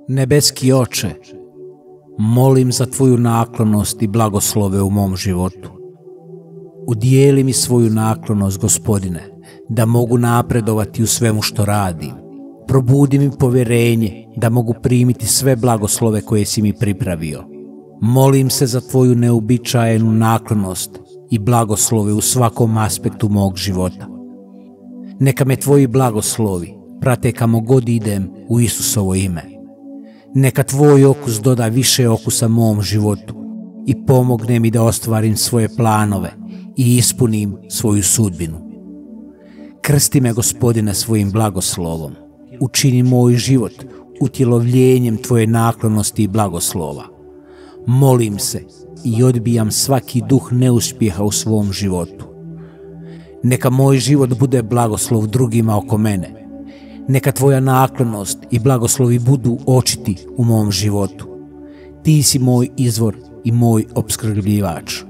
Nebeski Oče, molim za Tvoju naklonost i blagoslove u mom životu. Udijeli mi svoju naklonost, Gospodine, da mogu napredovati u svemu što radim. Probudi mi povjerenje da mogu primiti sve blagoslove koje si mi pripravio. Molim se za Tvoju neobičajenu naklonost i blagoslove u svakom aspektu mog života. Neka me Tvoji blagoslovi prate kamo god idem u Isusovo ime. Neka Tvoj okus doda više okusa mom životu i pomogne mi da ostvarim svoje planove i ispunim svoju sudbinu. Krsti me, Gospodine, svojim blagoslovom. Učini moj život utjelovljenjem Tvoje naklonosti i blagoslova. Molim se i odbijam svaki duh neuspjeha u svom životu. Neka moj život bude blagoslov drugima oko mene. Neka Tvoja naklonost i blagoslovi budu očiti u mom životu. Ti si moj izvor i moj opskrbljivač.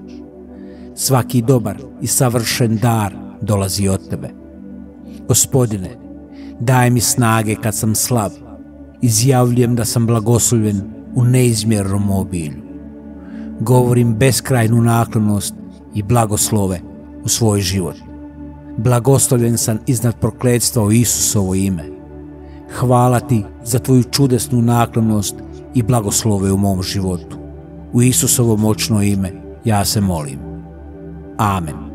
Svaki dobar i savršen dar dolazi od Tebe. Gospodine, daj mi snage kad sam slab. Izjavljujem da sam blagoslovljen u neizmjernom obilju. Govorim beskrajnu naklonost i blagoslove u svoj život. Blagoslovljen sam iznad prokletstva u Isusovo ime. Hvala Ti za Tvoju čudesnu naklonost i blagoslove u mom životu. U Isusovo moćno ime ja se molim. Amen.